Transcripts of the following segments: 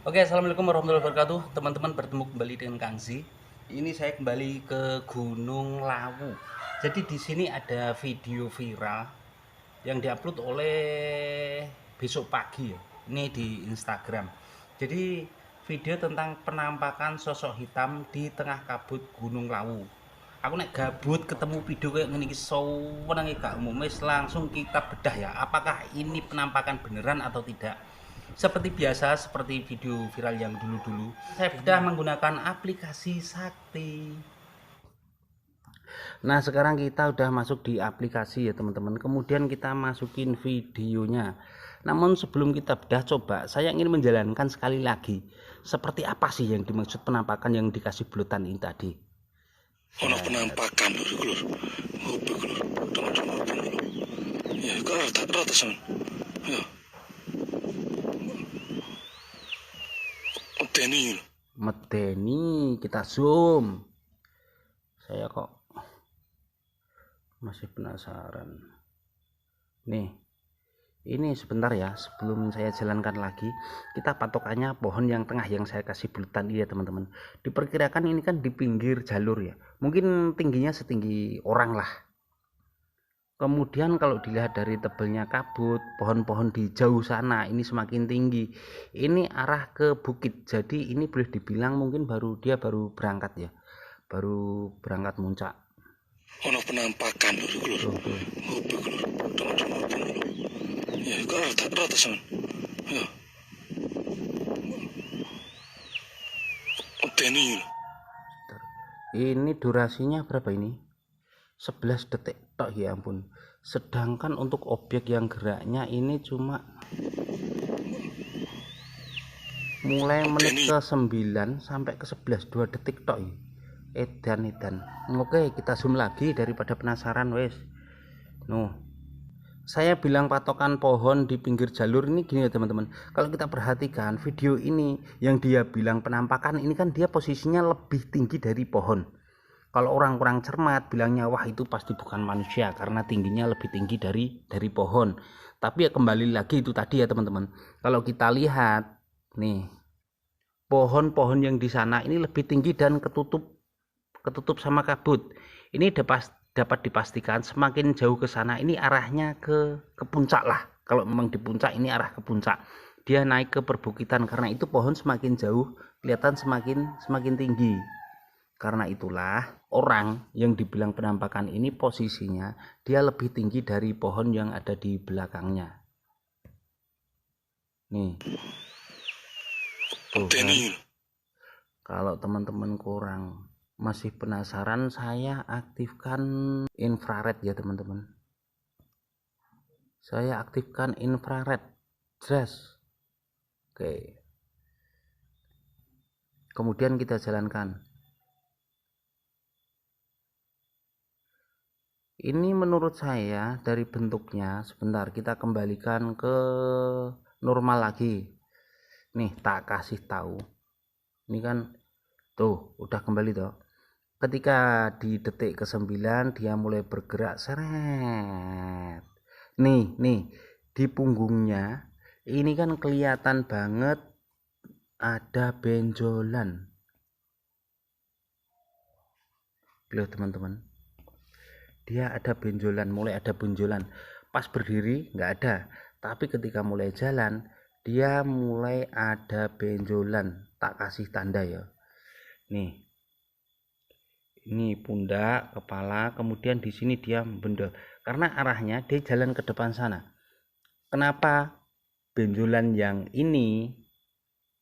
Oke, assalamualaikum warahmatullahi wabarakatuh. Teman-teman, bertemu kembali dengan Kangzi. Ini saya kembali ke Gunung Lawu. Jadi di sini ada video viral yang diupload oleh besok pagi ya. Ini di Instagram. Jadi video tentang penampakan sosok hitam di tengah kabut Gunung Lawu. Aku nek gabut ketemu video kayak gini seneng gak umum, langsung kita bedah ya. Apakah ini penampakan beneran atau tidak? Seperti biasa, seperti video viral yang dulu-dulu, saya bedah menggunakan aplikasi Sakti. Nah, sekarang kita udah masuk di aplikasi ya teman-teman. Kemudian kita masukin videonya. Namun sebelum kita bedah, coba saya ingin menjalankan sekali lagi. Seperti apa sih yang dimaksud penampakan yang dikasih bulutan ini tadi? Ono penampakan lur. Ngopi lur. Tengah lur. Ya, ke rata son. Ya. Medeni. Medeni, kita zoom. Saya kok masih penasaran. Nih, ini sebentar ya, sebelum saya jalankan lagi, kita patokannya pohon yang tengah yang saya kasih bulutan ini ya teman-teman. Diperkirakan ini kan di pinggir jalur ya, mungkin tingginya setinggi orang lah. Kemudian kalau dilihat dari tebelnya kabut, pohon-pohon di jauh sana ini semakin tinggi. Ini arah ke bukit, jadi ini boleh dibilang mungkin dia baru berangkat ya, baru berangkat muncak. Ono penampakan lur. Ngopi lur. Tengah lur. Ya, ke rata son. Ya. Medeni. Ini durasinya berapa ini? 11 detik tok ya ampun. Sedangkan untuk objek yang geraknya ini cuma mulai menit ke 9 sampai ke 11 2 detik tok ya. Edan. Oke, kita zoom lagi daripada penasaran wes. Saya bilang patokan pohon di pinggir jalur ini gini ya teman-teman. Kalau kita perhatikan video ini yang dia bilang penampakan ini kan dia posisinya lebih tinggi dari pohon. Kalau orang kurang cermat bilangnya wah itu pasti bukan manusia karena tingginya lebih tinggi dari pohon. Tapi ya kembali lagi itu tadi ya teman-teman. Kalau kita lihat nih, pohon-pohon yang di sana ini lebih tinggi dan ketutup sama kabut. Ini dapat dipastikan semakin jauh ke sana ini arahnya ke puncak lah. Kalau memang di puncak ini arah ke puncak. Dia naik ke perbukitan karena itu pohon semakin jauh kelihatan semakin tinggi. Karena itulah orang yang dibilang penampakan ini posisinya dia lebih tinggi dari pohon yang ada di belakangnya. Nih. Tuh kan. Kalau teman-teman kurang masih penasaran, saya aktifkan infrared ya teman-teman. Saya aktifkan infrared. Jelas. Oke. Kemudian kita jalankan. Ini menurut saya dari bentuknya, sebentar kita kembalikan ke normal lagi. Nih tak kasih tahu. Ini kan tuh udah kembali toh. Ketika di detik ke-9 dia mulai bergerak seret. Nih di punggungnya ini kan kelihatan banget ada benjolan. Loh teman-teman. Dia ada benjolan, mulai ada benjolan. Pas berdiri nggak ada, tapi ketika mulai jalan dia mulai ada benjolan. Tak kasih tanda ya. Nih, ini pundak, kepala, kemudian di sini dia membendol. Karena arahnya dia jalan ke depan sana. Kenapa benjolan yang ini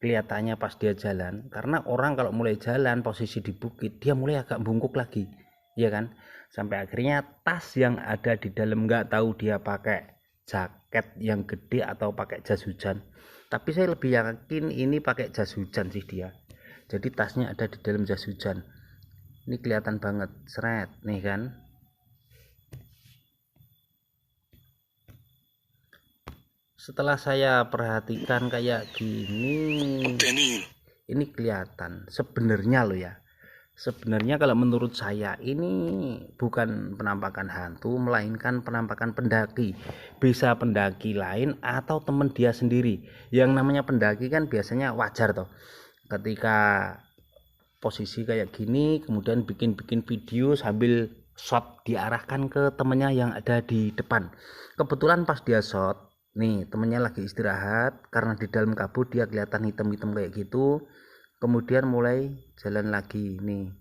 kelihatannya pas dia jalan? Karena orang kalau mulai jalan posisi di bukit dia mulai agak bungkuk lagi, ya kan? Sampai akhirnya tas yang ada di dalam nggak tahu dia pakai jaket yang gede atau pakai jas hujan. Tapi saya lebih yakin ini pakai jas hujan sih dia. Jadi tasnya ada di dalam jas hujan. Ini kelihatan banget, seret nih kan. Setelah saya perhatikan kayak gini, ini kelihatan sebenarnya loh ya. Sebenarnya kalau menurut saya ini bukan penampakan hantu, melainkan penampakan pendaki. Bisa pendaki lain atau teman dia sendiri. Yang namanya pendaki kan biasanya wajar toh. Ketika posisi kayak gini, kemudian bikin video sambil shot diarahkan ke temennya yang ada di depan. Kebetulan pas dia shot, nih temennya lagi istirahat, karena di dalam kabut dia kelihatan hitam-hitam kayak gitu. Kemudian mulai jalan lagi nih.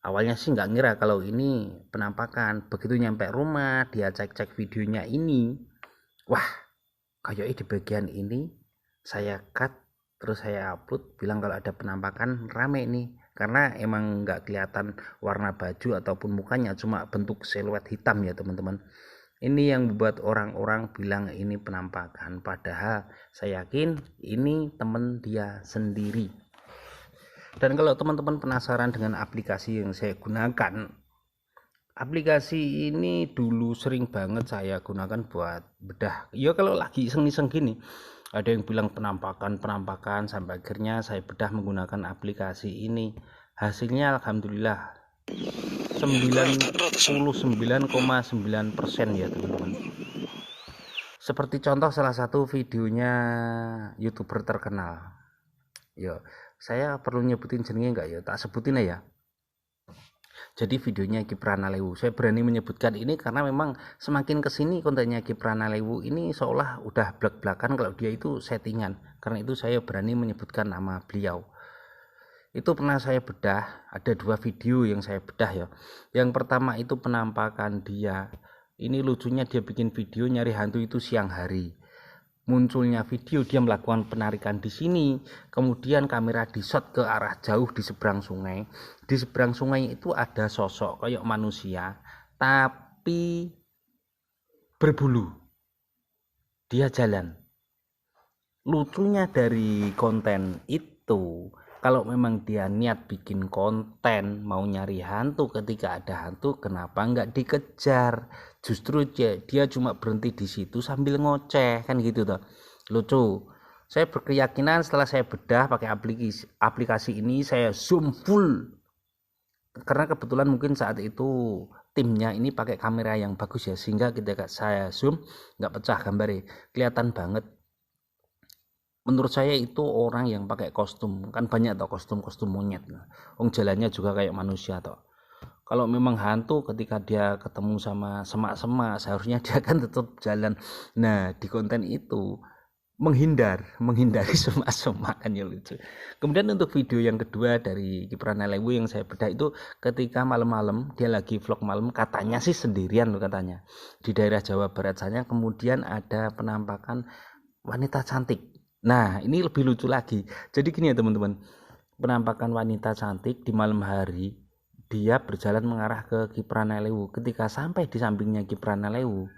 Awalnya sih nggak ngira kalau ini penampakan. Begitu nyampe rumah, dia cek-cek videonya ini. Wah, kayaknya di bagian ini saya cut, terus saya upload, bilang kalau ada penampakan rame nih. Karena emang nggak kelihatan warna baju ataupun mukanya, cuma bentuk siluet hitam ya teman-teman. Ini yang membuat orang-orang bilang ini penampakan, padahal saya yakin ini temen dia sendiri. Dan kalau teman-teman penasaran dengan aplikasi yang saya gunakan, aplikasi ini dulu sering banget saya gunakan buat bedah. Ya kalau lagi iseng-iseng gini, ada yang bilang penampakan sampai akhirnya saya bedah menggunakan aplikasi ini. Hasilnya alhamdulillah 99,9% ya teman-teman. Seperti contoh salah satu videonya YouTuber terkenal. Yo, saya perlu nyebutin jenenge enggak ya? Tak sebutin ya. Jadi videonya Ki Pranalewu. Saya berani menyebutkan ini karena memang semakin kesini kontennya Ki Pranalewu ini seolah udah blak-blakan kalau dia itu settingan. Karena itu saya berani menyebutkan nama beliau. Itu pernah saya bedah, ada 2 video yang saya bedah ya. Yang pertama itu penampakan dia. Ini lucunya dia bikin video nyari hantu itu siang hari. Munculnya video dia melakukan penarikan di sini, kemudian kamera di shot ke arah jauh di seberang sungai. Di seberang sungai itu ada sosok kayak manusia, tapi berbulu. Dia jalan. Lucunya dari konten itu, kalau memang dia niat bikin konten mau nyari hantu, ketika ada hantu kenapa nggak dikejar, justru dia cuma berhenti di situ sambil ngoceh kan gitu toh. Lucu. Saya berkeyakinan setelah saya bedah pakai aplikasi ini, saya zoom full karena kebetulan mungkin saat itu timnya ini pakai kamera yang bagus ya, sehingga ketika saya zoom nggak pecah gambarnya, kelihatan banget. Menurut saya itu orang yang pakai kostum, kan banyak toh kostum monyet. Jalannya juga kayak manusia toh. Kalau memang hantu ketika dia ketemu sama semak-semak, seharusnya dia kan tetap jalan. Nah, di konten itu menghindari semak-semak kan ya lucu. Kemudian untuk video yang kedua dari Ki Pranalewu yang saya bedah itu ketika malam-malam dia lagi vlog malam, katanya sih sendirian loh katanya. Di daerah Jawa Barat sana, kemudian ada penampakan wanita cantik. Nah, ini lebih lucu lagi. Jadi gini ya teman-teman, penampakan wanita cantik di malam hari, dia berjalan mengarah ke Ki Pranalewu. Ketika sampai di sampingnya Ki Pranalewu,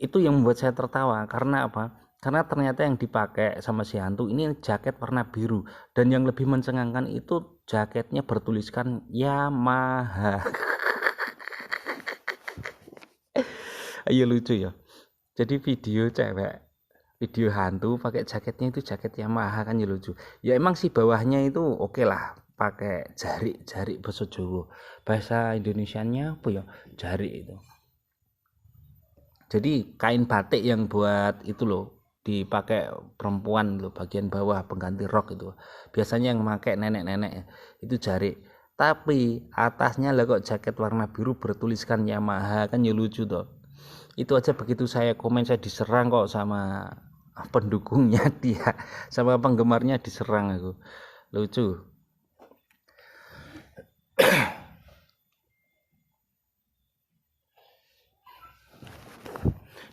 itu yang membuat saya tertawa. Karena apa? Karena ternyata yang dipakai sama si hantu ini jaket warna biru. Dan yang lebih mencengangkan itu jaketnya bertuliskan Yamaha. Ayo lucu ya. Jadi video hantu pakai jaketnya itu jaket Yamaha kan ya lucu. Ya emang sih bawahnya itu oke lah, pakai jarik bahasa Jawa. Bahasa Indonesianya apa ya? Jarik itu. Jadi kain batik yang buat itu loh, dipakai perempuan loh, bagian bawah pengganti rok itu. Biasanya yang pakai nenek-nenek itu jarik. Tapi atasnya lah kok jaket warna biru bertuliskan Yamaha kan ya lucu toh. Itu aja begitu saya komen saya diserang kok sama pendukungnya dia, sama penggemarnya diserang aku. Lucu.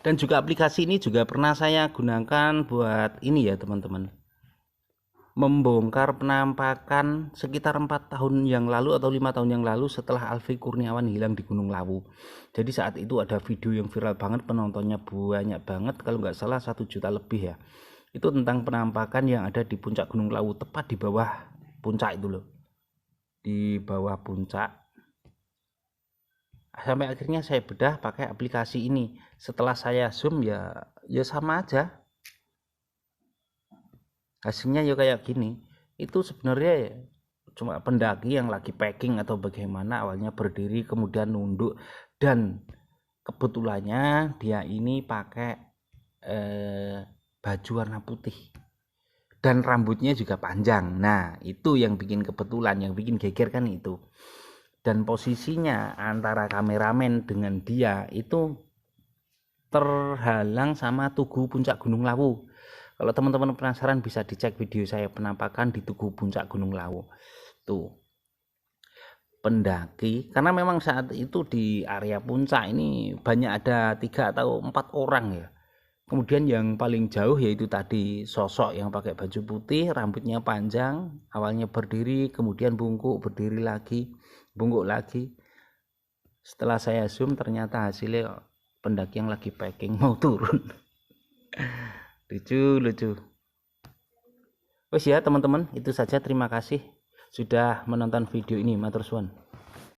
Dan juga aplikasi ini juga pernah saya gunakan buat ini ya teman-teman, membongkar penampakan sekitar 4 tahun yang lalu atau 5 tahun yang lalu setelah Alfi Kurniawan hilang di Gunung Lawu. Jadi saat itu ada video yang viral banget, penontonnya banyak banget, kalau nggak salah 1 juta lebih ya. Itu tentang penampakan yang ada di puncak Gunung Lawu, tepat di bawah puncak itu loh, di bawah puncak. Sampai akhirnya saya bedah pakai aplikasi ini. Setelah saya zoom ya sama aja. Hasilnya ya kayak gini. itu sebenarnya cuma pendaki yang lagi packing atau bagaimana, awalnya berdiri kemudian nunduk, dan kebetulannya dia ini pakai baju warna putih dan rambutnya juga panjang. Nah itu yang bikin kebetulan, yang bikin geger kan itu. Dan posisinya antara kameramen dengan dia itu terhalang sama Tugu Puncak Gunung Lawu. Kalau teman-teman penasaran bisa dicek video saya penampakan di Tugu Puncak Gunung Lawu. Tuh pendaki, karena memang saat itu di area puncak ini banyak ada 3 atau 4 orang ya. Kemudian yang paling jauh yaitu tadi sosok yang pakai baju putih, rambutnya panjang, awalnya berdiri, kemudian bungkuk, berdiri lagi, bungkuk lagi. Setelah saya zoom ternyata hasilnya pendaki yang lagi packing mau turun. Lucu. Wes ya teman-teman, itu saja, terima kasih sudah menonton video ini. Matur suwun.